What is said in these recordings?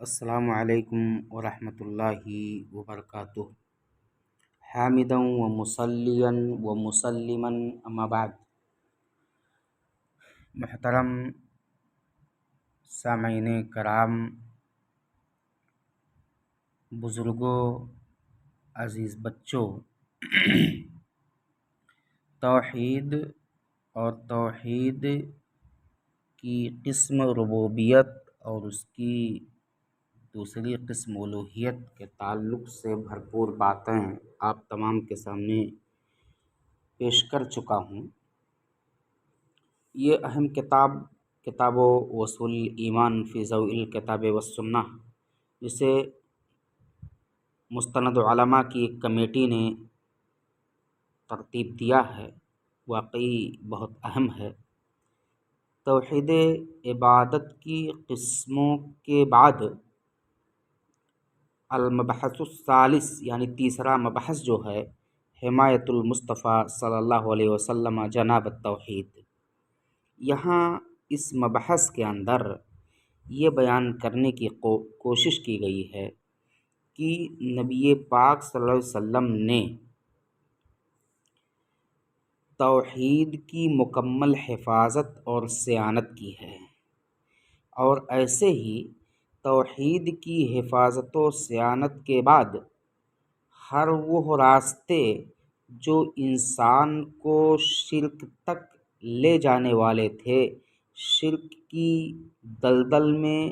السلام علیکم ورحمۃ اللہ وبرکاتہ۔ حامدا و مصلیا و مسلما اما بعد۔ محترم سامعین کرام، بزرگوں، عزیز بچوں، توحید اور توحید کی قسم ربوبیت اور اس کی دوسری قسم الوہیت کے تعلق سے بھرپور باتیں آپ تمام کے سامنے پیش کر چکا ہوں۔ یہ اہم کتاب و اصول ایمان فی ضوء الکتاب والسنہ، جسے مستند علماء کی ایک کمیٹی نے ترتیب دیا ہے، واقعی بہت اہم ہے۔ توحید عبادت کی قسموں کے بعد المبحث الثالث یعنی تیسرا مبحث جو ہے، حمایت المصطفیٰ صلی اللہ علیہ وسلم جناب التوحید۔ یہاں اس مبحث کے اندر یہ بیان کرنے کی کوشش کی گئی ہے کہ نبی پاک صلی اللہ علیہ وسلم نے توحید کی مکمل حفاظت اور صیانت کی ہے، اور ایسے ہی توحید کی حفاظت و صیانت کے بعد ہر وہ راستے جو انسان کو شرک تک لے جانے والے تھے، شرک کی دلدل میں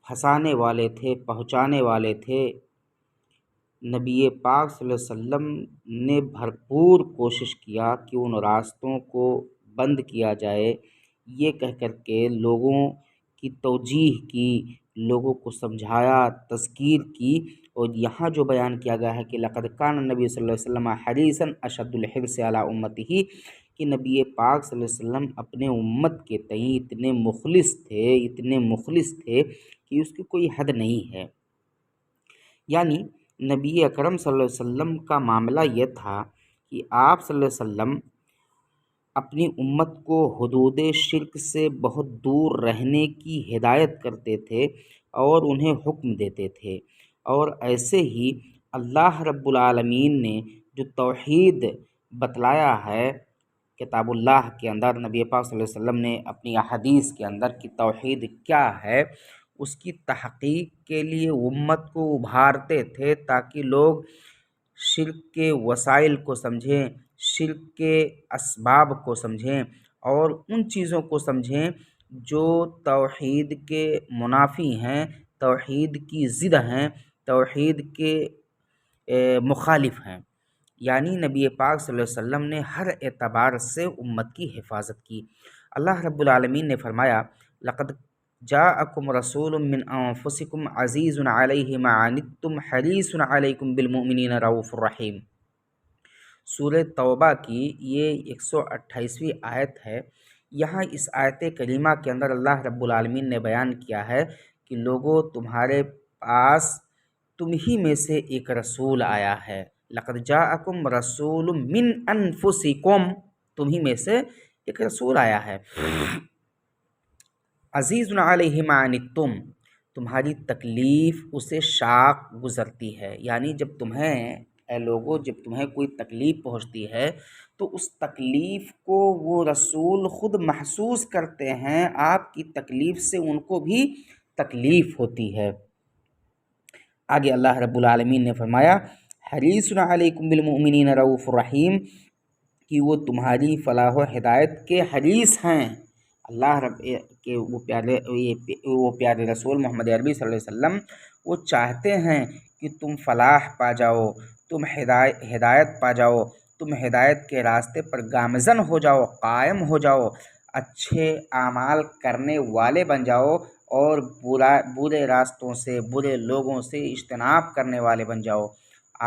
پھنسانے والے تھے، پہنچانے والے تھے، نبی پاک صلی اللہ علیہ وسلم نے بھرپور کوشش کیا کہ ان راستوں کو بند کیا جائے، یہ کہہ کر کے لوگوں کی توجیہ کی، لوگوں کو سمجھایا، تذکیر کی۔ اور یہاں جو بیان کیا گیا ہے کہ لقد کان النبی صلی اللہ علیہ وسلم حریصا اشد الحرص علی امتہ، کہ نبی پاک صلی اللہ علیہ وسلم اپنے امت کے تئیں اتنے مخلص تھے کہ اس کی کوئی حد نہیں ہے۔ یعنی نبی اکرم صلی اللہ علیہ وسلم کا معاملہ یہ تھا کہ آپ صلی اللہ علیہ وسلم اپنی امت کو حدود شرک سے بہت دور رہنے کی ہدایت کرتے تھے اور انہیں حکم دیتے تھے۔ اور ایسے ہی اللہ رب العالمین نے جو توحید بتلایا ہے کتاب اللہ کے اندر، نبی پاک صلی اللہ علیہ وسلم نے اپنی احادیث کے اندر کہ توحید کیا ہے، اس کی تحقیق کے لیے امت کو ابھارتے تھے تاکہ لوگ شرک کے وسائل کو سمجھیں، شرک کے اسباب کو سمجھیں، اور ان چیزوں کو سمجھیں جو توحید کے منافی ہیں، توحید کی ضد ہیں، توحید کے مخالف ہیں۔ یعنی نبی پاک صلی اللہ علیہ وسلم نے ہر اعتبار سے امت کی حفاظت کی۔ اللہ رب العالمین نے فرمایا لقد جاءکم رسول من انفسکم عزیز علیہ ما عنتم حریص علیکم بالمؤمنین رؤوف الرحیم۔ سورہ توبہ کی یہ 128ویں آیت ہے۔ یہاں اس آیت کریمہ کے اندر اللہ رب العالمین نے بیان کیا ہے کہ لوگوں، تمہارے پاس تم ہی میں سے ایک رسول آیا ہے۔ لقد جاءکم رسول من انفسکم، تم ہی میں سے ایک رسول آیا ہے۔ عزیز علیہ ما عنتم، تمہاری تکلیف اسے شاق گزرتی ہے۔ یعنی جب تمہیں کوئی تکلیف پہنچتی ہے تو اس تکلیف کو وہ رسول خود محسوس کرتے ہیں، آپ کی تکلیف سے ان کو بھی تکلیف ہوتی ہے۔ آگے اللہ رب العالمین نے فرمایا حریص علیکم بالمؤمنین رؤوف الرحیم، کہ وہ تمہاری فلاح و ہدایت کے حریص ہیں۔ اللہ رب کے وہ پیارے رسول محمد عربی صلی اللہ علیہ وسلم وہ چاہتے ہیں کہ تم فلاح پا جاؤ، تم ہدایت پا جاؤ، تم ہدایت کے راستے پر گامزن ہو جاؤ، قائم ہو جاؤ، اچھے اعمال کرنے والے بن جاؤ، اور برے راستوں سے، برے لوگوں سے اجتناب کرنے والے بن جاؤ۔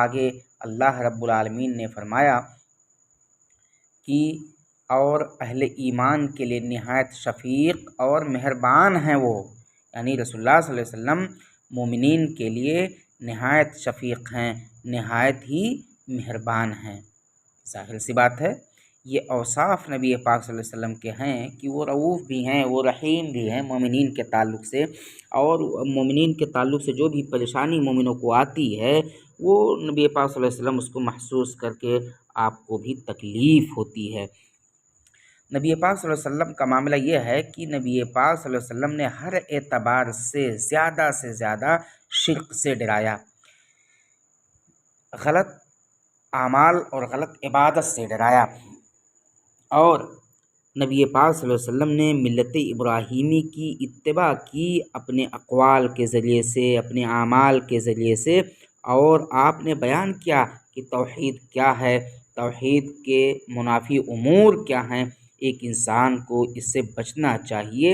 آگے اللہ رب العالمین نے فرمایا کہ اور اہل ایمان کے لیے نہایت شفیق اور مہربان ہیں وہ، یعنی رسول اللہ صلی اللہ علیہ وسلم مومنین کے لیے نہایت شفیق ہیں، نہایت ہی مہربان ہیں۔ ظاہر سی بات ہے یہ اوصاف نبی پاک صلی اللہ علیہ وسلم کے ہیں کہ وہ رؤوف بھی ہیں، وہ رحیم بھی ہیں مومنین کے تعلق سے، اور مومنین کے تعلق سے جو بھی پریشانی مومنوں کو آتی ہے وہ نبی پاک صلی اللہ علیہ وسلم اس کو محسوس کر کے آپ کو بھی تکلیف ہوتی ہے۔ نبی پاک صلی اللہ علیہ وسلم کا معاملہ یہ ہے کہ نبی پاک صلی اللہ علیہ وسلم نے ہر اعتبار سے زیادہ شرک سے ڈرایا، غلط اعمال اور غلط عبادت سے ڈرایا، اور نبی پاک صلی اللہ علیہ وسلم نے ملت ابراہیمی کی اتباع کی اپنے اقوال کے ذریعے سے، اپنے اعمال کے ذریعے سے، اور آپ نے بیان کیا کہ توحید کیا ہے، توحید کے منافی امور کیا ہیں، ایک انسان کو اس سے بچنا چاہیے۔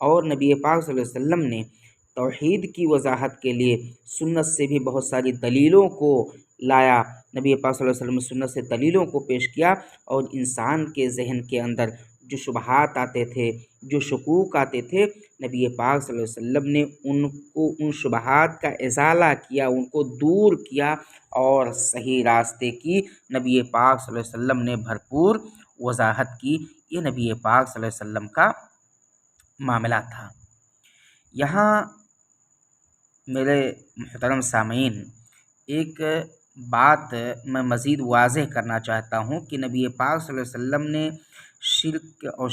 اور نبی پاک صلی اللہ علیہ وسلم نے توحید کی وضاحت کے لیے سنت سے بھی بہت ساری دلیلوں کو لایا، نبی پاک صلی اللہ علیہ وسلم نے سنت سے دلیلوں کو پیش کیا، اور انسان کے ذہن کے اندر جو شبہات آتے تھے، جو شکوک آتے تھے، نبی پاک صلی اللہ علیہ وسلم نے ان شبہات کا ازالہ کیا، ان کو دور کیا، اور صحیح راستے کی نبی پاک صلی اللہ علیہ وسلم نے بھرپور وضاحت کی۔ یہ نبی پاک صلی اللہ علیہ وسلم کا معاملہ تھا۔ یہاں میرے محترم سامعین ایک بات میں مزید واضح کرنا چاہتا ہوں کہ نبی پاک صلی اللہ علیہ وسلم نے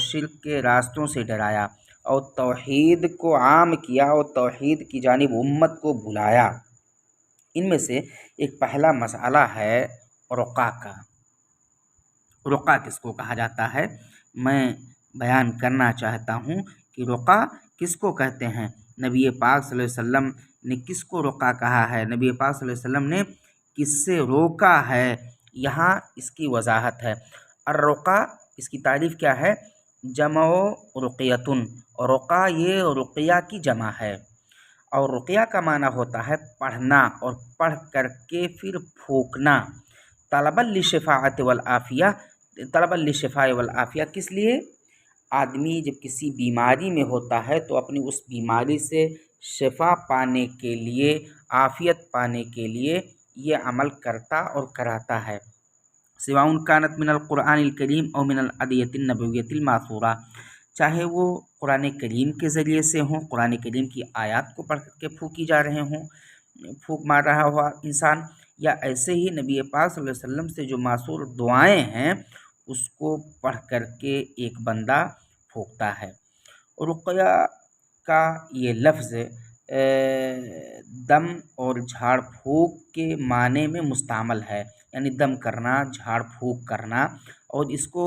شرک کے راستوں سے ڈرایا، اور توحید کو عام کیا، اور توحید کی جانب امت کو بلایا۔ ان میں سے ایک پہلا مسئلہ ہے رقیہ کا۔ رقیہ کس کو کہا جاتا ہے؟ میں بیان کرنا چاہتا ہوں کہ رقیہ کس کو کہتے ہیں، نبی پاک صلی اللہ علیہ وسلم نے کس کو رقیہ کہا ہے، نبی پاک صلی اللہ علیہ وسلم نے کس سے روکا ہے، یہاں اس کی وضاحت ہے۔ الرقیہ، اس کی تعریف کیا ہے؟ جمع رقیتن، اور رقیہ یہ رقیہ کی جمع ہے، اور رقیہ کا معنی ہوتا ہے پڑھنا، اور پڑھ کر کے پھر پھونکنا، طلبا للشفاعۃ والعافیہ، طلبا للشفاء والعافیہ، کس لیے؟ آدمی جب کسی بیماری میں ہوتا ہے تو اپنی اس بیماری سے شفا پانے کے لیے، عافیت پانے کے لیے یہ عمل کرتا اور کراتا ہے۔ سواء کانت من القرآن الکریم او من الادیۃ النبویۃ الماثورہ، چاہے وہ قرآن کریم کے ذریعے سے ہوں، قرآن کریم کی آیات کو پڑھ کے پھونکی جا رہے ہوں، پھونک مار رہا ہوا انسان، یا ایسے ہی نبی پاک صلی اللہ علیہ وسلم سے جو معصور دعائیں ہیں اس کو پڑھ کر کے ایک بندہ پھونکتا ہے۔ رقیہ کا یہ لفظ دم اور جھاڑ پھونک کے معنی میں مستعمل ہے، یعنی دم کرنا، جھاڑ پھونک کرنا، اور اس کو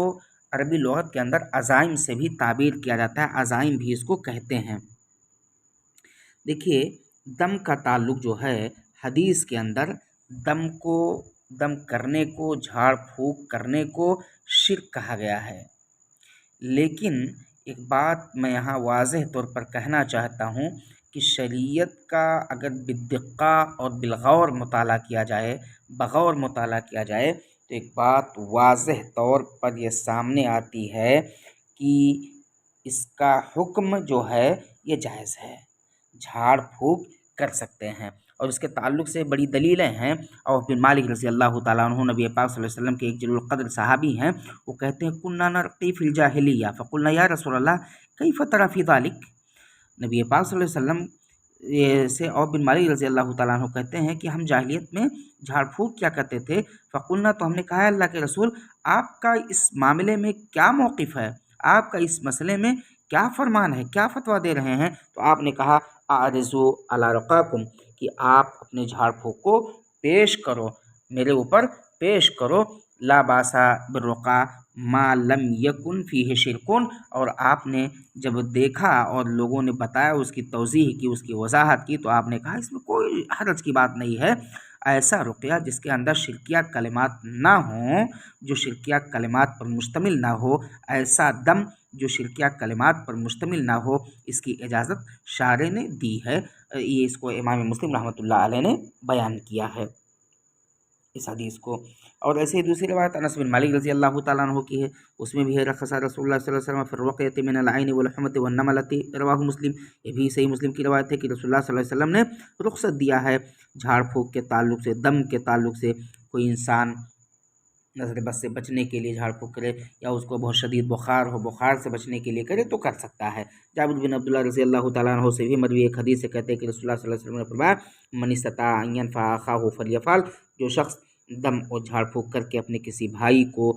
عربی لغت کے اندر عزائم سے بھی تعبیر کیا جاتا ہے، عزائم بھی اس کو کہتے ہیں۔ دیکھیے، دم کا تعلق جو ہے حدیث کے اندر دم کرنے کو، جھاڑ پھونک کرنے کو شرک کہا گیا ہے، لیکن ایک بات میں یہاں واضح طور پر کہنا چاہتا ہوں کہ شریعت کا اگر بدقہ اور بالغور مطالعہ کیا جائے، بغور مطالعہ کیا جائے، تو ایک بات واضح طور پر یہ سامنے آتی ہے کہ اس کا حکم جو ہے یہ جائز ہے، جھاڑ پھونک کر سکتے ہیں، اور اس کے تعلق سے بڑی دلیلیں ہیں۔ اور بن مالک رضی اللہ تعالیٰ عنہ نبی پاک صلی اللہ علیہ وسلم کے ایک جلیل القدر صحابی ہیں، وہ کہتے ہیں کننا نرقی فی الجاہلیہ فقلنا یا رسول اللہ کیف تری فی ذلک۔ نبی پاک صلی اللہ علیہ وسلم سے اور بن مالک رضی اللہ تعالیٰ عنہ کہتے ہیں کہ ہم جاہلیت میں جھاڑ پھونک کیا کرتے تھے، فقلنا، تو ہم نے کہا اللہ کے رسول آپ کا اس معاملے میں کیا موقف ہے، آپ کا اس مسئلے میں کیا فرمان ہے، کیا فتویٰ دے رہے ہیں؟ تو آپ نے کہا اعرضوا علی رقاکم، کہ آپ اپنے جھاڑ پھونک کو پیش کرو، میرے اوپر پیش کرو، لا باسا بالرقا ما لم یکن فیہ شرکن۔ اور آپ نے جب دیکھا اور لوگوں نے بتایا، اس کی توضیح کی، اس کی وضاحت کی، تو آپ نے کہا اس میں کوئی حرج کی بات نہیں ہے، ایسا رقیہ جس کے اندر شرکیہ کلمات نہ ہوں، جو شرکیہ کلمات پر مشتمل نہ ہو، ایسا دم جو شرکیہ کلمات پر مشتمل نہ ہو، اس کی اجازت شارع نے دی ہے۔ یہ اس کو امام مسلم رحمۃ اللہ علیہ نے بیان کیا ہے اس حدیث کو۔ اور ایسے ہی دوسری روایت انس بن مالک رضی اللہ تعالیٰ عنہ کی ہے، اس میں بھی ہے رخص رسول اللہ صلی اللہ علیہ وسلم فی الرقیۃ من العین والحمۃ والنملۃ، رواہ مسلم۔ یہ بھی صحیح مسلم کی روایت ہے کہ رسول اللہ صلی اللہ علیہ وسلم نے رخصت دیا ہے جھاڑ پھونک کے تعلق سے، دم کے تعلق سے۔ کوئی انسان نظر بد سے بچنے کے لیے جھاڑ پھونک کرے، یا اس کو بہت شدید بخار ہو، بخار سے بچنے کے لیے کرے تو کر سکتا ہے۔ جابر بن عبداللہ رضی اللہ تعالیٰ عنہ سے بھی مروی ایک حدیث سے کہتے ہیں کہ رسول اللہ صلی اللہ علیہ وسلم نے فرمایا، من استطاع ان ينفع اخاه فليفعل، جو شخص دم اور جھاڑ پھونک کر کے اپنے کسی بھائی کو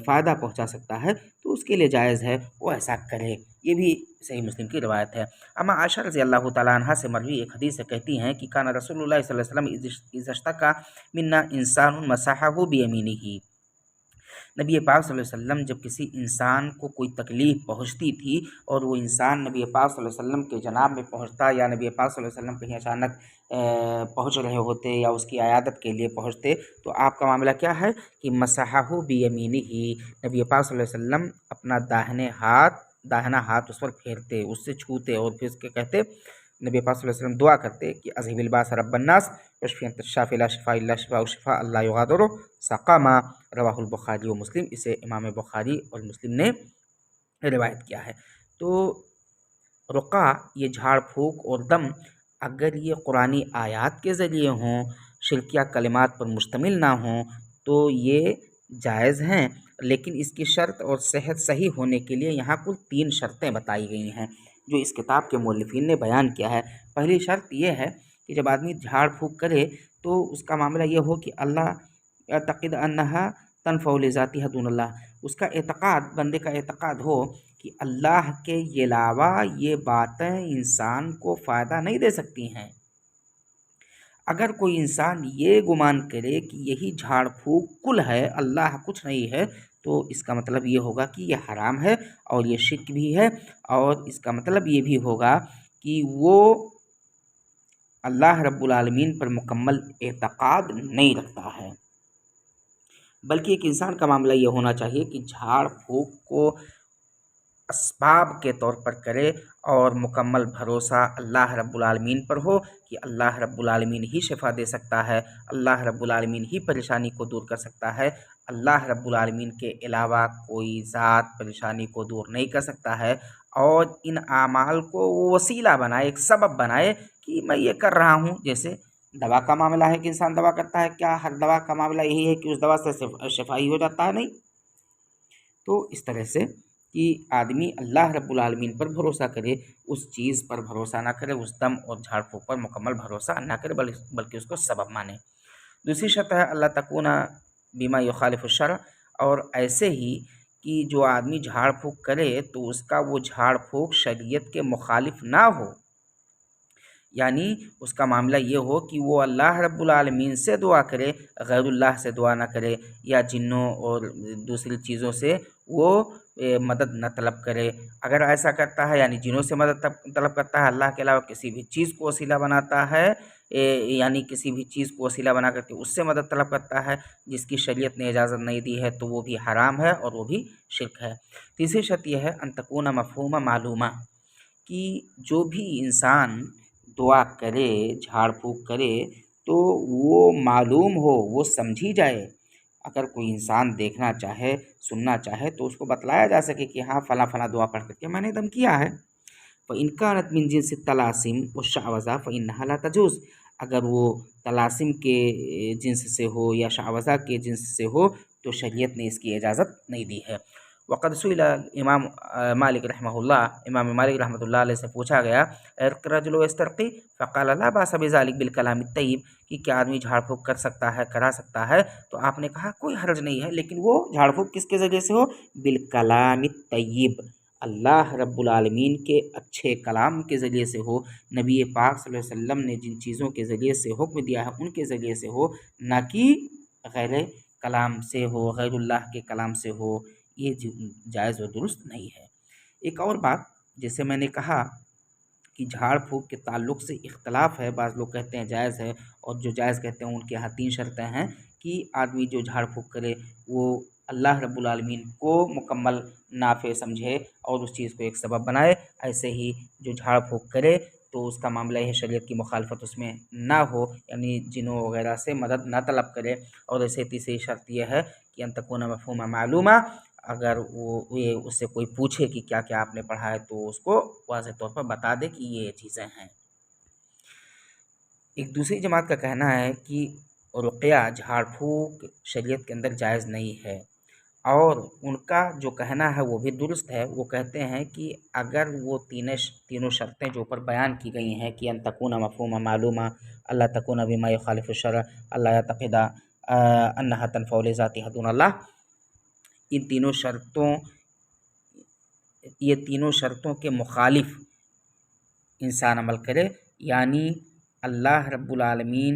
فائدہ پہنچا سکتا ہے تو اس کے لیے جائز ہے وہ ایسا کرے۔ یہ بھی صحیح مسلم کی روایت ہے۔ اما عائشہ رضی اللہ تعالیٰ عنہ سے مروی ایک حدیث سے کہتی ہیں کہ کان رسول اللہ صلی اللہ علیہ وسلم اذا اشتکا منا انسان مسحه بیمینہ، نبی پاک صلی اللہ علیہ وسلم جب کسی انسان کو کوئی تکلیف پہنچتی تھی اور وہ انسان نبی پاک صلی اللہ علیہ وسلم کے جناب میں پہنچتا، یا نبی پاک صلی اللہ علیہ وسلم کہیں اچانک پہنچ رہے ہوتے یا اس کی عیادت کے لیے پہنچتے، تو آپ کا معاملہ کیا ہے کہ مسحہ بیمینہ، نبی پاک صلی اللہ علیہ وسلم اپنا داہنا ہاتھ اس پر پھیرتے، اس سے چھوتے، اور پھر اس کے کہتے، نبی پاک صلی اللہ علیہ وسلم دعا کرتے کہ اذہب الباس رب الناس واشفی انت الشافی لا شفاء الا شفاء شفاء لا یغادر سقما، رواہ البخاری و مسلم، اسے امام بخاری اور مسلم نے روایت کیا ہے۔ تو رقا، یہ جھاڑ پھونک اور دم، اگر یہ قرآنی آیات کے ذریعے ہوں، شرکیہ کلمات پر مشتمل نہ ہوں تو یہ جائز ہیں، لیکن اس کی شرط اور صحت صحیح ہونے کے لیے یہاں کل 3 شرطیں بتائی گئی ہیں جو اس کتاب کے مؤلفین نے بیان کیا ہے۔ پہلی شرط یہ ہے کہ جب آدمی جھاڑ پھونک کرے تو اس کا معاملہ یہ ہو کہ اللہ اعتقد انہا تنفع لذاتہ دون اللہ، اس کا اعتقاد، بندے کا اعتقاد ہو کہ اللہ کے علاوہ یہ باتیں انسان کو فائدہ نہیں دے سکتی ہیں۔ اگر کوئی انسان یہ گمان کرے کہ یہی جھاڑ پھونک کل ہے، اللہ کچھ نہیں ہے، تو اس کا مطلب یہ ہوگا کہ یہ حرام ہے اور یہ شرک بھی ہے، اور اس کا مطلب یہ بھی ہوگا کہ وہ اللہ رب العالمین پر مکمل اعتقاد نہیں رکھتا ہے۔ بلکہ ایک انسان کا معاملہ یہ ہونا چاہیے کہ جھاڑ پھونک کو اسباب کے طور پر کرے اور مکمل بھروسہ اللہ رب العالمین پر ہو کہ اللہ رب العالمین ہی شفا دے سکتا ہے، اللہ رب العالمین ہی پریشانی کو دور کر سکتا ہے، اللہ رب العالمین کے علاوہ کوئی ذات پریشانی کو دور نہیں کر سکتا ہے، اور ان اعمال کو وہ وسیلہ بنائے، ایک سبب بنائے کہ میں یہ کر رہا ہوں۔ جیسے دوا کا معاملہ ہے کہ انسان دوا کرتا ہے، کیا ہر دوا کا معاملہ یہی ہے کہ اس دوا سے شفائی ہو جاتا ہے؟ نہیں۔ تو اس طرح سے کہ آدمی اللہ رب العالمین پر بھروسہ کرے، اس چیز پر بھروسہ نہ کرے، اس دم اور جھاڑ پھونک پر مکمل بھروسہ نہ کرے، بلکہ اس کو سبب مانے۔ دوسری شرط ہے اللہ تکون بما یخالف الشرع، اور ایسے ہی کہ جو آدمی جھاڑ پھونک کرے تو اس کا وہ جھاڑ پھونک شریعت کے مخالف نہ ہو، یعنی اس کا معاملہ یہ ہو کہ وہ اللہ رب العالمین سے دعا کرے، غیر اللہ سے دعا نہ کرے، یا جنوں اور دوسری چیزوں سے وہ مدد نہ طلب کرے۔ اگر ایسا کرتا ہے یعنی جنوں سے مدد طلب کرتا ہے، اللہ کے علاوہ کسی بھی چیز کو وسیلہ بناتا ہے، یعنی کسی بھی چیز کو وسیلہ بنا کر کے اس سے مدد طلب کرتا ہے جس کی شریعت نے اجازت نہیں دی ہے، تو وہ بھی حرام ہے اور وہ بھی شرک ہے۔ تیسری شرط یہ ہے ان تکون مفہومہ معلومہ، کہ جو بھی انسان دعا کرے، جھاڑ پھونک کرے، تو وہ معلوم ہو، وہ سمجھی جائے۔ اگر کوئی انسان دیکھنا چاہے، سننا چاہے، تو اس کو بتلایا جا سکے کہ ہاں فلاں فلاں دعا پڑھ کر کے میں نے دم کیا ہے۔ فَإِنْ كَانَتْ مِنْ جِنْسِ الطَّلَاسِمِ وَالشَّعْوَذَةِ فَإِنَّهَا لَا تَجُوزُ، اگر وہ طلاسم کے جنس سے ہو یا شعوذہ کے جنس سے ہو تو شریعت نے اس کی اجازت نہیں دی ہے۔ وقد سئل امام مالک رحمہ اللہ، امام مالک رحمۃ اللہ علیہ سے پوچھا گیا، الرجل یسترقی فقال لا باس بذلک بالکلام الطیب، کہ کیا آدمی جھاڑ پھونک کر سکتا ہے، کرا سکتا ہے؟ تو آپ نے کہا کوئی حرج نہیں ہے، لیکن وہ جھاڑ پھونک کس کے ذریعے سے ہو؟ بالکلام الطیب، اللہ رب العالمین کے اچھے کلام کے ذریعے سے ہو، نبی پاک صلی اللہ علیہ وسلم نے جن چیزوں کے ذریعے سے حکم دیا ہے ان کے ذریعے سے ہو، نہ کہ غیر کلام سے ہو، غیر اللہ کے کلام سے ہو، یہ جائز و درست نہیں ہے۔ ایک اور بات، جیسے میں نے کہا کہ جھاڑ پھونک کے تعلق سے اختلاف ہے، بعض لوگ کہتے ہیں جائز ہے، اور جو جائز کہتے ہیں ان کے یہاں 3 شرطیں ہیں کہ آدمی جو جھاڑ پھونک کرے وہ اللہ رب العالمین کو مکمل نافع سمجھے اور اس چیز کو ایک سبب بنائے، ایسے ہی جو جھاڑ پھونک کرے تو اس کا معاملہ یہ شریعت کی مخالفت اس میں نہ ہو، یعنی جنوں وغیرہ سے مدد نہ طلب کرے، اور ایسے تیسری شرط یہ ہے کہ ان تکون مفہومہ معلومہ، اگر وہ اس سے کوئی پوچھے کہ کیا کیا آپ نے پڑھا ہے تو اس کو واضح طور پر بتا دے کہ یہ چیزیں ہیں۔ ایک دوسری جماعت کا کہنا ہے کہ رقیہ جھاڑ پھونک شریعت کے اندر جائز نہیں ہے، اور ان کا جو کہنا ہے وہ بھی درست ہے۔ وہ کہتے ہیں کہ اگر وہ تینوں شرطیں جو اوپر بیان کی گئی ہیں کہ ان تکون مفہوم معلومہ، اللہ تکون بما یخالف الشرع، اللہ یعتقد انہا تنفع لذاتها دون اللہ، یہ تینوں شرطوں کے مخالف انسان عمل کرے، یعنی اللہ رب العالمین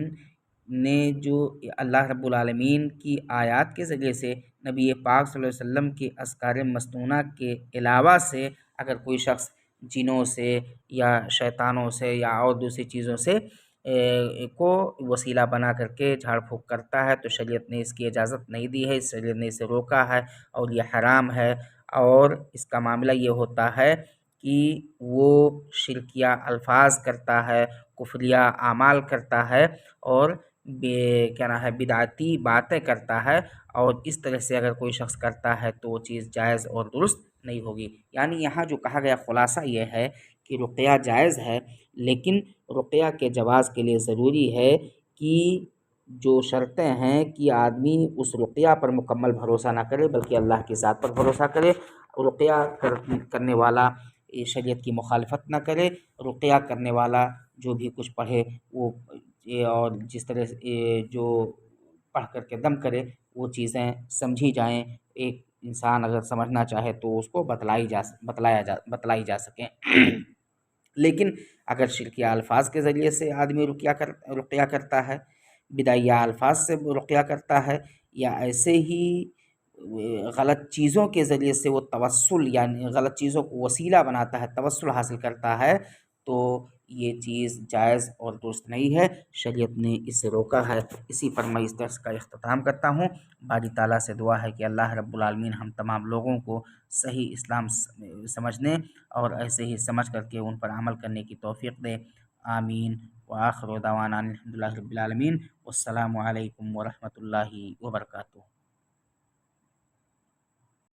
اللہ رب العالمین کی آیات کے ذریعے سے نبی پاک صلی اللہ علیہ وسلم کے اذکار مسنونہ کے علاوہ سے اگر کوئی شخص جنوں سے یا شیطانوں سے یا اور دوسری چیزوں سے کو وسیلہ بنا کر کے جھاڑ پھونک کرتا ہے تو شریعت نے اس کی اجازت نہیں دی ہے، شریعت نے اسے روکا ہے اور یہ حرام ہے۔ اور اس کا معاملہ یہ ہوتا ہے کہ وہ شرکیہ الفاظ کرتا ہے، کفریہ اعمال کرتا ہے، اور بدعتی باتیں کرتا ہے، اور اس طرح سے اگر کوئی شخص کرتا ہے تو وہ چیز جائز اور درست نہیں ہوگی۔ یعنی یہاں جو کہا گیا خلاصہ یہ ہے کہ رقیہ جائز ہے، لیکن رقیہ کے جواز کے لیے ضروری ہے کہ جو شرطیں ہیں کہ آدمی اس رقیہ پر مکمل بھروسہ نہ کرے بلکہ اللہ کی ذات پر بھروسہ کرے، رقیہ کرنے والا شریعت کی مخالفت نہ کرے، رقیہ کرنے والا جو بھی کچھ پڑھے وہ اور جس طرح جو پڑھ کر کے دم کرے وہ چیزیں سمجھی جائیں، ایک انسان اگر سمجھنا چاہے تو اس کو بتلائی جا سکیں۔ لیکن اگر شرکیہ الفاظ کے ذریعے سے آدمی رقیہ کرتا ہے، بدعیہ الفاظ سے رقیہ کرتا ہے، یا ایسے ہی غلط چیزوں کے ذریعے سے وہ توسل یعنی غلط چیزوں کو وسیلہ بناتا ہے، توسل حاصل کرتا ہے، تو یہ چیز جائز اور درست نہیں ہے، شریعت نے اسے روکا ہے۔ اسی پر میں اس درس کا اختتام کرتا ہوں۔ باری تعالیٰ سے دعا ہے کہ اللہ رب العالمین ہم تمام لوگوں کو صحیح اسلام سمجھنے اور ایسے ہی سمجھ کر کے ان پر عمل کرنے کی توفیق دے۔ آمین۔ وآخر دعوانا الحمدللہ رب العالمین۔ والسلام علیکم ورحمۃ اللہ وبرکاتہ۔